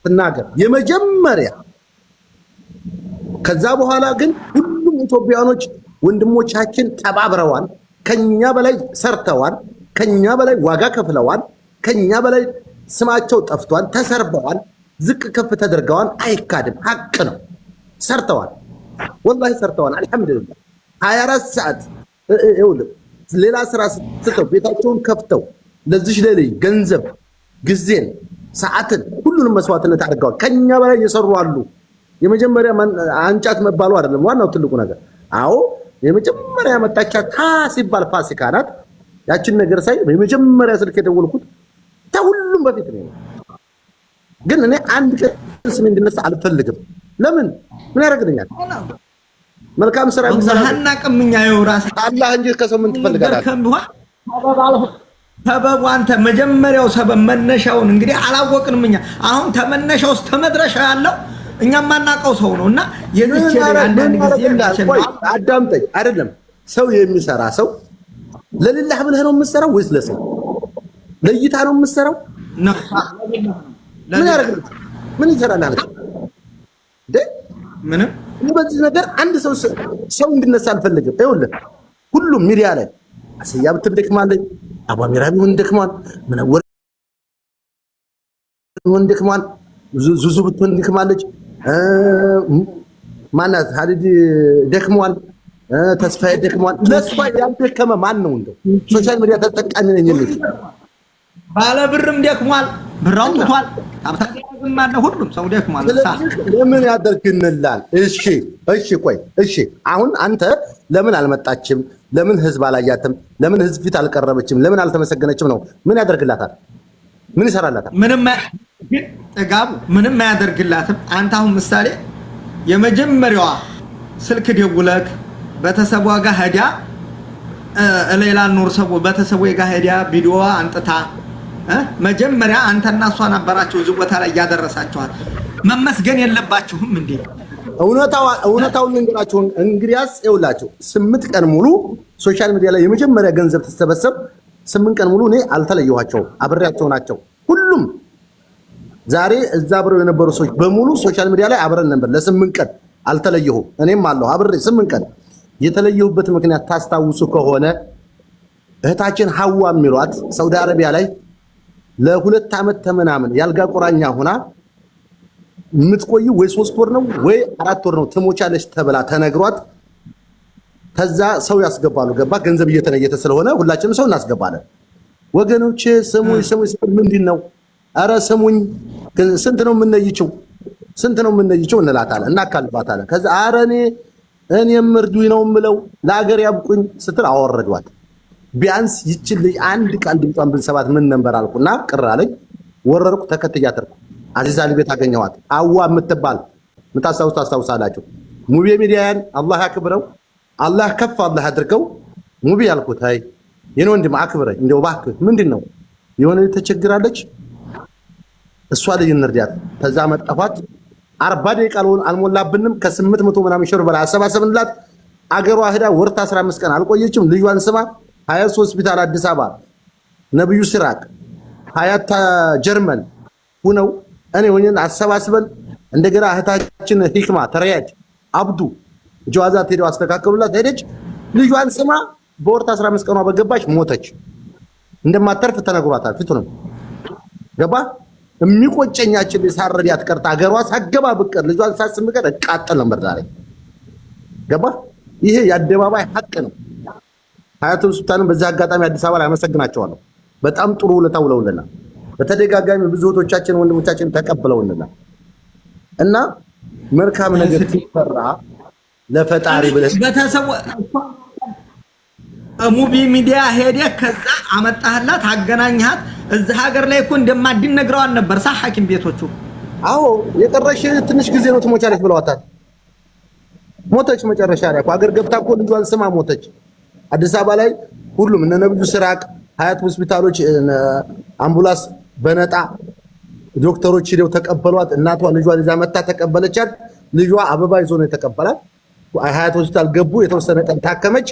ትናገር የመጀመሪያ። ከዛ በኋላ ግን ሁሉም ኢትዮጵያኖች ወንድሞቻችን ተባብረዋል። ከኛ በላይ ሰርተዋል። ከኛ በላይ ዋጋ ከፍለዋል። ከኛ በላይ ስማቸው ጠፍቷል፣ ተሰርበዋል፣ ዝቅ ከፍ ተደርገዋል። አይካድም፣ ሀቅ ነው። ሰርተዋል፣ ወላሂ ሰርተዋል። አልሐምዱሊላህ 24 ሰዓት ሌላ ስራ ስተው ቤታቸውን ከፍተው ለዚህ ለልጅ ገንዘብ፣ ጊዜን፣ ሰዓትን ሁሉንም መስዋዕትነት አድርገዋል። ከኛ በላይ እየሰሩ አሉ። የመጀመሪያ አንጫት መባሉ አይደለም ዋናው ትልቁ ነገር። አዎ የመጀመሪያ ያመጣቻት ሲባል ፋሲካ ናት። ያችን ነገር ሳይ የመጀመሪያ ስልክ የደወልኩት ከሁሉም በፊት ነው። ግን እኔ አንድ ቀን ስሜ እንድነሳ አልፈልግም። ለምን? ምን ያደርግልኛል? መልካም ስራ የሚሰራና ቀምኛ ይወራስ አላህ እንጂ ከሰው ምን ትፈልጋለህ? ሰበቡ አንተ መጀመሪያው ሰበብ መነሻውን እንግዲህ አላወቅንም እኛ። አሁን ተመነሻው እስከ መድረሻ ያለው እኛ ማናቀው ሰው ነውና የዚህ አንዳንድ ጊዜ አዳምጠኝ። አይደለም ሰው የሚሰራ ሰው ለሌላህ ብለህ ነው የምትሰራው ወይስ ለሰው ለይታ ነው የምትሰራው? ምን ያደርግልህ? ምን ይሰራል አለ ምንም። በዚህ ነገር አንድ ሰው እንድነሳ አልፈልግም። ይኸውልህ ሁሉም ሚዲያ ላይ አሰያ ብትደክማለች፣ አባሚራ ቢሆን ደክሟል፣ ምነወር ቢሆን ደክሟል፣ ዙዙ ብትሆን ደክማለች፣ ማናት ሀዲድ ደክሟል፣ ተስፋዬ ደክሟል። ለሷ ያልደከመ ማን ነው? እንደው ሶሻል ሚዲያ ተጠቃሚ ነኝ የሚል ባለ ብርም ደክሟል፣ ብር አውጥቷል፣ ታብታም ማለ ሁሉም ሰው ደክሟል። ለምን ያደርግንላል? እሺ ቆይ እሺ፣ አሁን አንተ ለምን አልመጣችም? ለምን ህዝብ አላያትም? ለምን ህዝብ ፊት አልቀረበችም? ለምን አልተመሰገነችም ነው? ምን ያደርግላታል? ምን ይሰራላታል? ምንም ግን ጥጋቡ ምንም አያደርግላትም። አንተ አሁን ምሳሌ የመጀመሪያዋ ስልክ ደውለክ ቤተሰቧ ጋር ሄዳ ሌላ ኑር ሰው ቤተሰቧ ጋር ሄዳ ቪዲዮ አንጥታ መጀመሪያ አንተና እሷ ነበራችሁ እዚህ ቦታ ላይ ያደረሳችኋል። መመስገን የለባችሁም እንዴ? እውነታውን ልንገራችሁ። እንግዲያስ ይኸውላችሁ 8 ቀን ሙሉ ሶሻል ሚዲያ ላይ የመጀመሪያ ገንዘብ ተሰበሰብ 8 ቀን ሙሉ እኔ አልተለየኋቸውም፣ አብሬያቸው ናቸው ሁሉም። ዛሬ እዛ አብረው የነበሩ ሰዎች በሙሉ ሶሻል ሚዲያ ላይ አብረን ነበር ለ8 ቀን አልተለየሁም። እኔም አለሁ አብሬ 8 ቀን። የተለየሁበት ምክንያት ታስታውሱ ከሆነ እህታችን ሐዋ የሚሏት ሳውዲ አረቢያ ላይ ለ2 ዓመት ተመናምን ያልጋ ቁራኛ ሆና የምትቆይ ወይ 3 ወር ነው ወይ 4 ወር ነው ትሞቻለች ተብላ ተነግሯት፣ ከዛ ሰው ያስገባሉ። ገባ ገንዘብ እየተለየተ ስለሆነ ሁላችንም ሰው እናስገባለን። ወገኖች ስሙኝ ምንድን ነው? ኧረ ስሙኝ፣ ስንት ነው የምንነይችው? ስንት ነው የምንነይችው እንላታለን፣ እናካልባታለን። ከዛ ኧረ እኔም እርዱኝ ነው የምለው ለሀገር ያብቁኝ ስትል አወረዷት። ቢያንስ ይችል አንድ ቃል ድምጿን ብንሰባት ምን ነበር አልኩና ቅር አለኝ። ወረርኩ፣ ተከትያትርኩ አዚዛ ቤት አገኘኋት። አዋ የምትባል ታስታውሳላችሁ። ሙቤ ሚዲያን አላህ ያክብረው፣ አላህ ከፍ አላህ አድርገው። ሙቤ ያልኩት አይ የኔ ወንድም አክብረኝ እንደው እባክህ፣ ምንድነው የሆነ ተቸግራለች፣ እሷ ልጅ እንርዳት። ከዛ መጣፋት 40 ደቂቃ አልሞላብንም። ከ800 ምናምን ሺህ ብር በላይ አሰባሰብንላት። አገሯ ሄዳ ወርታ 15 ቀን አልቆየችም። ልጇን ስማ ሀያት ሆስፒታል አዲስ አበባ ነብዩ ሲራቅ ሀያት ጀርመን ሁነው እኔ ሆነን አሰባስበን እንደገና እህታችን ሂክማ ተረያጅ አብዱ ጀዋዛት ሄደው አስተካከሉላት። ሄደች ልጇን ስማ በወርታ 15 ቀኗ በገባች ሞተች። እንደማተርፍ ተነግሯታል። ፊቱንም ገባ የሚቆጨኛችን ሳረዲያት ቀርታ አገሯ ሳገባ ብቀር ልጇን ሳስም ቀር እቃጠል ነበር ዛሬ። ገባ ይሄ የአደባባይ ሀቅ ነው። ሀያት ሆስፒታልን በዚህ አጋጣሚ አዲስ አበባ ላይ አመሰግናቸዋለሁ። በጣም ጥሩ ውለታ ውለውልናል። በተደጋጋሚ ብዙ እህቶቻችን ወንድሞቻችን ተቀብለውልናል። እና መልካም ነገር ሲሰራ ለፈጣሪ ብለህ ሙቢ ሚዲያ ሄደ ከዛ አመጣህላት አገናኝሃት። እዚህ ሀገር ላይ እኮ እንደማድን ነግረዋል ነበር ሐኪም ቤቶቹ። አዎ የቀረሽ ትንሽ ጊዜ ነው ትሞቻለች ብለዋታል። ሞተች። መጨረሻ ላይ እኮ ሀገር ገብታ እኮ ልጇን ስማ ሞተች። አዲስ አበባ ላይ ሁሉም እነ ነብዩ ስራቅ ሀያት ሆስፒታሎች አምቡላንስ በነጣ ዶክተሮች ሄደው ተቀበሏት። እናቷ ልጇን ይዛ መታ ተቀበለቻት። ልጇ አበባ ይዞ ነው የተቀበላት። ሀያት ሆስፒታል ገቡ። የተወሰነ ቀን ታከመች።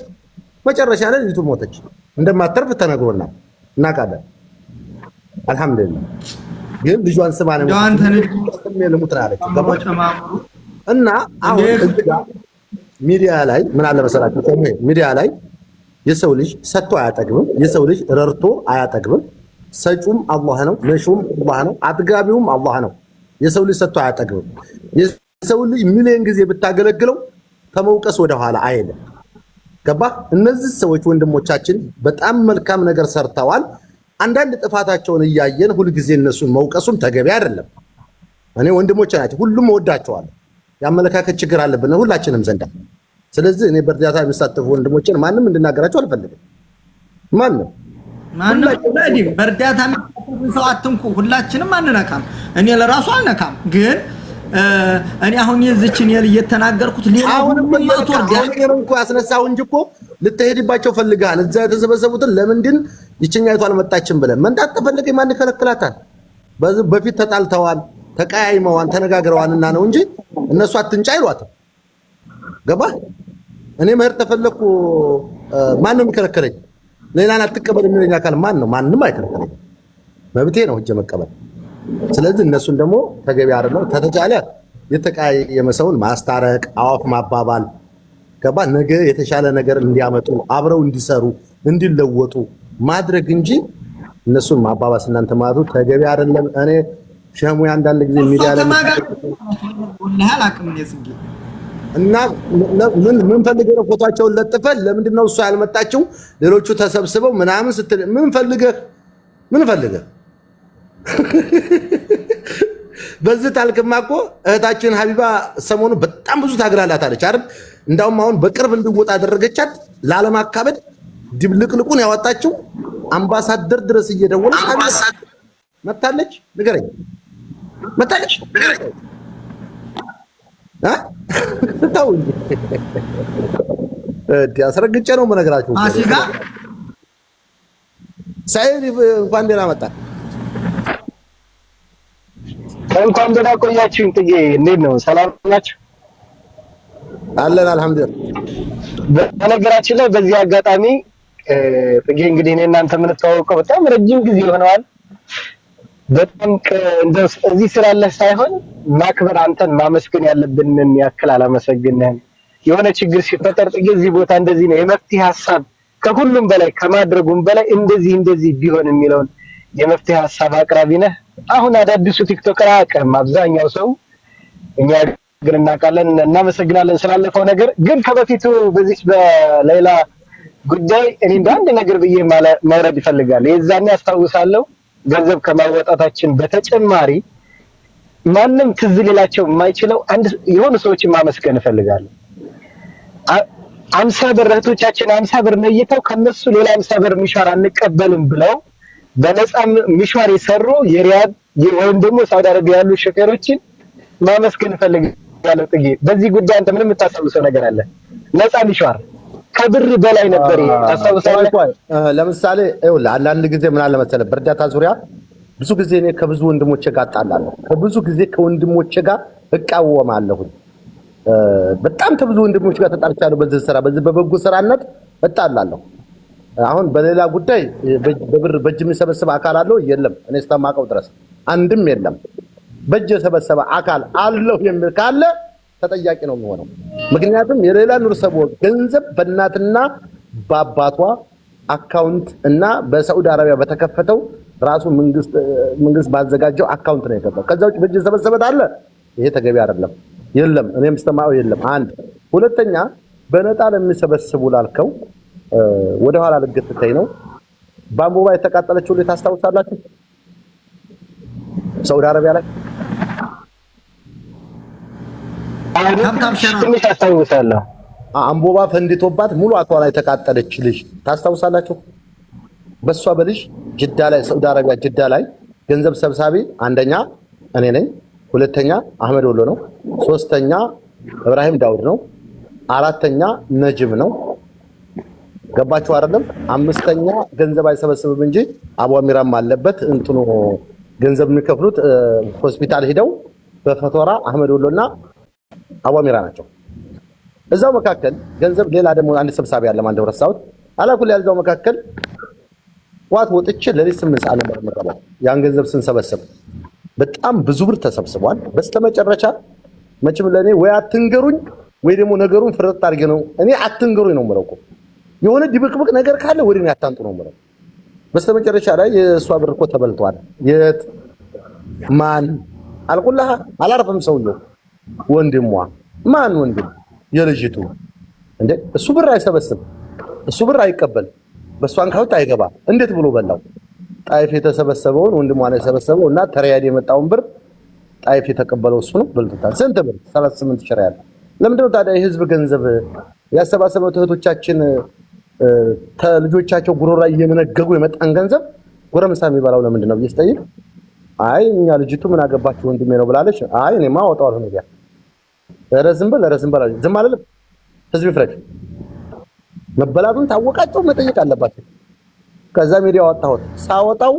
መጨረሻ ላይ ልጅቱ ሞተች። እንደማትተርፍ ተነግሮናል። እናውቃለን። አልሐምዱሊላህ ግን ልጇን ስማ ነው እና አሁን ሚዲያ ላይ ምን አለ መሰላችሁ? ሚዲያ ላይ የሰው ልጅ ሰጥቶ አያጠግብም። የሰው ልጅ ረርቶ አያጠግብም። ሰጩም አላህ ነው፣ ነሹም አላህ ነው፣ አጥጋቢውም አላህ ነው። የሰው ልጅ ሰጥቶ አያጠግብም። የሰው ልጅ ሚሊዮን ጊዜ ብታገለግለው ከመውቀስ ወደኋላ አይልም። ገባህ? እነዚህ ሰዎች ወንድሞቻችን በጣም መልካም ነገር ሰርተዋል። አንዳንድ ጥፋታቸውን እያየን ሁልጊዜ እነሱን መውቀሱም ተገቢ አይደለም። እኔ ወንድሞቼ ናቸው፣ ሁሉም እወዳቸዋለሁ። የአመለካከት ችግር አለብን ሁላችንም ዘንዳ። ስለዚህ እኔ በእርዳታ የሚሳተፉ ወንድሞቼን ማንም እንድናገራቸው አልፈልግም። ማንም በእርዳታ ሰው አትንኩ። ሁላችንም አንነካም። እኔ ለራሱ አልነካም። ግን እኔ አሁን የዚችን እየተናገርኩት አሁን እኮ ያስነሳው እንጂ እኮ ልትሄድባቸው ፈልጋል። እዛ የተሰበሰቡትን ለምንድን ይችኛይቱ አልመጣችም ብለህ መንጣት ተፈልገ ማን ይከለክላታል? በፊት ተጣልተዋል፣ ተቀያይመዋን፣ ተነጋግረዋንና ነው እንጂ እነሱ አትንጫ አይሏትም። ገባህ? እኔ መሄድ ተፈለኩ ማንም የሚከለክለኝ? ሌላን አትቀበል የሚለኝ አካል ማን ነው? ማንም አይከለክለኝ። መብቴ ነው ሂጄ መቀበል። ስለዚህ እነሱን ደግሞ ተገቢ አይደለም። ተተቻለ የተቀያየመ ሰውን ማስታረቅ፣ አዋፍ ማባባል፣ ገባ? ነገ የተሻለ ነገር እንዲያመጡ አብረው እንዲሰሩ እንዲለወጡ ማድረግ እንጂ እነሱን ማባባስ እናንተ ማለቱ ተገቢ አይደለም። እኔ ሸሙ አንዳንድ ጊዜ ሚዲያ ላይ እና ምን ፈልገህ ነው ፎቶአቸውን ለጥፈህ ለምንድን ነው እሷ ያልመጣችው ሌሎቹ ተሰብስበው ምናምን ስትል ምን ፈልገህ በዚህ ታልክማ እኮ እህታችን ሀቢባ ሰሞኑ በጣም ብዙ ታግራላታለች አይደል? እንዳውም አሁን በቅርብ እንድወጣ አደረገቻት ላለማካበድ ድብልቅልቁን ያወጣችው አምባሳደር ድረስ እየደወለች መታለች። ንገረኝ መታለች ታው አስረግጬ ነው የምነግራችሁ። አሲጋ ሳይድ እንኳን ደህና መጣ። እንኳን ደህና ቆያችሁኝ። ጥጌ እንዴት ነው? ሰላም ናችሁ? አለን አልሐምዱሊላህ። በነገራችን ላይ በዚህ አጋጣሚ ጥጌ እንግዲህ እኔ እናንተ የምንተዋወቀው በጣም ረጅም ጊዜ ሆነዋል። በጣም እዚህ ስላለህ ሳይሆን ማክበር አንተን ማመስገን ያለብንን ያክል አላመሰግንህም። የሆነ ችግር ሲፈጠር ጥጌ እዚህ ቦታ እንደዚህ ነው የመፍትሄ ሀሳብ ከሁሉም በላይ ከማድረጉም በላይ እንደዚህ ቢሆን የሚለውን የመፍትሄ ሀሳብ አቅራቢ ነህ። አሁን አዳዲሱ ቲክቶከር አያውቅም አብዛኛው ሰው፣ እኛ ግን እናውቃለን። እናመሰግናለን ስላለፈው ነገር። ግን ከበፊቱ በዚህ በሌላ ጉዳይ እኔ አንድ ነገር ብዬ መውረድ ይፈልጋል። የዛኔ አስታውሳለሁ ገንዘብ ከማወጣታችን በተጨማሪ ማንም ትዝ ሊላቸው የማይችለው የሆኑ ሰዎችን ማመስገን እፈልጋለሁ። 50 ብር እህቶቻችን 50 ብር ነይተው ከነሱ ሌላ 50 ብር ሚሻር አንቀበልም ብለው በነፃ ሚሻር የሰሩ የሪያድ ወይም ደግሞ ሳውዲ አረቢያ ያሉ ሾፌሮችን ማመስገን እፈልጋለሁ። ጥጌ በዚህ ጉዳይ አንተ ምንም የምታስታውሰው ነገር አለ? ነፃ ሚሻር ከብር በላይ ነበር ታስታውሳለህ? ለምሳሌ ይኸውልህ አንዳንድ ጊዜ ምን አለ መሰለህ በእርዳታ ዙሪያ ብዙ ጊዜ እኔ ከብዙ ወንድሞቼ ጋር እጣላለሁ። ከብዙ ጊዜ ከወንድሞቼ ጋር እቃወማለሁ። በጣም ከብዙ ወንድሞች ጋር ተጣልቻለሁ። በዚህ ስራ በዚህ በበጎ ስራነት እጣላለሁ። አሁን በሌላ ጉዳይ በብር በእጅ የሚሰበስብ አካል አለው የለም? እኔ እስከማውቀው ድረስ አንድም የለም። በእጅ የሰበሰበ አካል አለው የሚል ካለ ተጠያቂ ነው የሚሆነው። ምክንያቱም የሌላ ኑር ሰቦ ገንዘብ በእናትና በአባቷ አካውንት እና በሳዑዲ አረቢያ በተከፈተው ራሱ መንግስት ባዘጋጀው አካውንት ነው የገባው። ከዛ ውጭ በእጅ የሰበሰበ አለ? ይሄ ተገቢ አይደለም። የለም እኔም ስተማው የለም። አንድ ሁለተኛ በነጣ ለሚሰበስቡ ላልከው ወደ ኋላ ልገትተኝ ነው። በአምቦባ የተቃጠለችው ላይ ታስታውሳላችሁ? ሳዑዲ አረቢያ ላይ ትንሽ አስታውሳለሁ። አምቦባ ፈንድቶባት ሙሉ አቷ ላይ ተቃጠለች ልጅ ታስታውሳላችሁ? በሷ በልጅ ጅዳ ላይ ሳዑዲ አረቢያ ጅዳ ላይ ገንዘብ ሰብሳቢ አንደኛ እኔ ነኝ፣ ሁለተኛ አህመድ ወሎ ነው፣ ሶስተኛ ኢብራሂም ዳውድ ነው፣ አራተኛ ነጅም ነው። ገባችሁ አይደለም? አምስተኛ ገንዘብ አይሰበስብም እንጂ አቧሚራም አለበት። እንትኑ ገንዘብ የሚከፍሉት ሆስፒታል ሄደው በፈቶራ አህመድ ወሎና አቧሚራ ናቸው። እዛው መካከል ገንዘብ ሌላ ደግሞ አንድ ሰብሳቢ አለ ማን ደረሰ ሳውት አላኩል ያልዛው መካከል ዋት ወጥቼ ለሊት 8 ሰዓት ነበር የምገባው ያን ገንዘብ ስንሰበስብ በጣም ብዙ ብር ተሰብስቧል። በስተመጨረሻ መቼም ለእኔ ወይ አትንገሩኝ ወይ ደግሞ ነገሩን ፍርጥ አድርጌ ነው እኔ አትንገሩኝ ነው የምለው እኮ የሆነ ድብቅብቅ ነገር ካለ ወደ እኔ አታንጡ ነው የምለው። በስተመጨረሻ ላይ የእሷ ብር እኮ ተበልቷል። የት ማን አልቁላህ አላረፈም ሰውየው ወንድሟ ማን ወንድም የልጅቱ እንዴ እሱ ብር አይሰበስብ እሱ ብር አይቀበል በእሷን ካውት አይገባ እንዴት ብሎ በላው? ጣይፍ የተሰበሰበውን ወንድሟ ላይ የሰበሰበው እና ተሪያድ የመጣውን ብር ጣይፍ የተቀበለው እሱ ነው በልቶታል። ስንት ብር 38 ሺህ ሪያል። ለምንድነው ታዲያ የህዝብ ገንዘብ ያሰባሰበው እህቶቻችን ተልጆቻቸው ጉሮራ እየመነገጉ የመጣን ገንዘብ ጎረምሳ የሚበላው ለምንድን ነው ብዬ አይ እኛ ልጅቱ ምን አገባችሁ ወንድሜ ነው ብላለች። አይ እኔማ አወጣዋለሁ ነው ያ ረዝም በል ዝም አልልም። ህዝብ ይፍረድ። መበላቱን ታወቃቸው መጠየቅ አለባቸው። ከዛ ሚዲያ አወጣሁት። ሳወጣው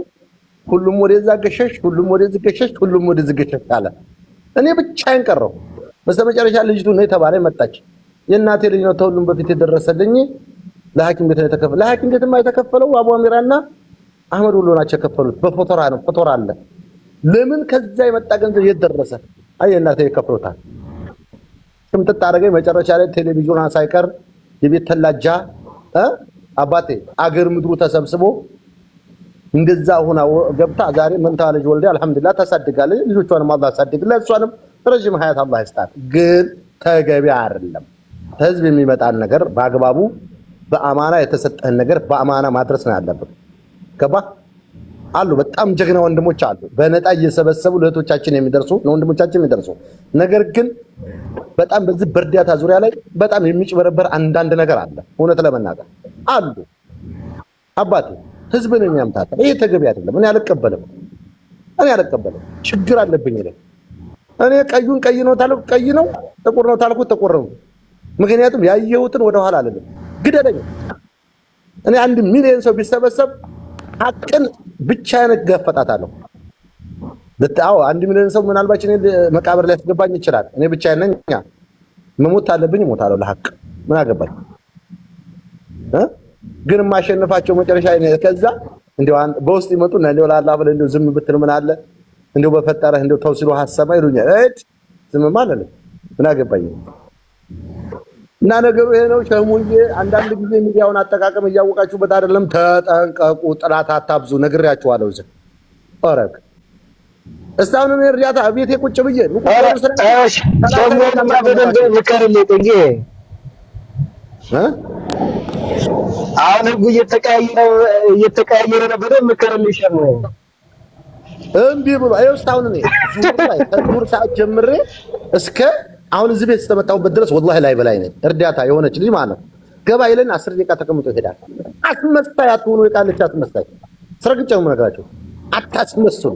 ሁሉም ወደዛ ገሸሽ፣ ሁሉም ወደዚህ ገሸሽ፣ ሁሉም ወደዚህ ገሸሽ አለ። እኔ ብቻዬን ቀረሁ። በስተመጨረሻ ልጅቱ ነው የተባለ መጣች። የእናቴ ልጅ ነው ተሁሉም በፊት የደረሰልኝ ለሐኪም ቤት ነው የተከፈለው። ለሐኪም ቤትማ የተከፈለው አቡ አሚራና አህመድ ሁሉ ናቸው የከፈሉት። በፎቶራ ነው ፎቶራ አለ። ለምን ከዛ የመጣ ገንዘብ የደረሰ አይ እናቴ ይከፍሉታል። ስምጥጥ አደረገኝ። መጨረሻ ላይ ቴሌቪዥን ሳይቀር የቤት ተላጃ አባቴ አገር ምድሩ ተሰብስቦ እንደዛ ሆና ገብታ ዛሬ መንታ ልጅ ወልዳ አልሐምዱሊላህ ታሳድጋለች። ልጆቿንም አላህ ያሳድግላት፣ እሷንም ረጅም ሀያት አላህ ይስጣት። ግን ተገቢ አይደለም። ህዝብ የሚመጣን ነገር በአግባቡ በአማና የተሰጠህን ነገር በአማና ማድረስ ነው ያለብን። ገባ አሉ በጣም ጀግና ወንድሞች አሉ፣ በነጣ እየሰበሰቡ ለእህቶቻችን የሚደርሱ ለወንድሞቻችን የሚደርሱ ነገር ግን በጣም በዚህ በእርዳታ ዙሪያ ላይ በጣም የሚጭበረበር አንዳንድ ነገር አለ። እውነት ለመናገር አሉ አባቴ ህዝብን የሚያምታታ ይሄ ተገቢ አይደለም። እኔ አልቀበልም። ችግር አለብኝ ይላል። እኔ ቀዩን ቀይ ነው ታልኩ ቀይ ነው፣ ጥቁር ነው ታልኩ ጥቁር ነው። ምክንያቱም ያየሁትን ወደኋላ አልልም። ግደለኝ። እኔ 1 ሚሊዮን ሰው ቢሰበሰብ ሀቅን ብቻዬን እጋፈጣታለሁ። በጣም 1 ሚሊዮን ሰው ምናልባት እኔ መቃብር ላይ ያስገባኝ ይችላል። እኔ ብቻዬን ነኝ። መሞት አለብኝ እሞታለሁ ለሀቅ። ምን አገባኝ? ግን ማሸነፋቸው መጨረሻ ከዛ እንደው በውስጥ ይመጡና እንደው ለአላህ ብለህ እንደው ዝም ብትል ምን አለ እንደው በፈጠረህ እንደው ተው ሲሉ ሀሳብ ይሉኛል። ዝም ማለት ነው። ምን አገባኝ? እና ነገሩ ይሄ ነው። ሸሙዬ አንዳንድ ጊዜ ሚዲያውን አጠቃቀም እያወቃችሁበት አይደለም። ተጠንቀቁ። ጥላት አታብዙ። ነግሬያችኋለሁ። እዚህ ኦረግ እስታውን ነው እርዳታ ቤቴ ቁጭ ብዬ ሸሙዬ በደንብ ምከርልኝ ጥጌ። አሁን ህጉ እየተቀያየረ ነው። በደንብ ምከርልኝ ሸሙዬ። እምቢ ብሎ አይው እስታውን ነው ከዙር ሰዓት ጀምሬ እስከ አሁን እዚህ ቤት ተመጣሁበት ድረስ ወላሂ ላይ በላይ ነኝ። እርዳታ የሆነች ልጅ ማለት ነው ገባ ይለን 10 ደቂቃ ተቀምጦ ይሄዳል። አስመሳይ አትሆኑ። የቃልቻ አስመሳይ ስረግጫው ነገራቸው አታስመስሉ።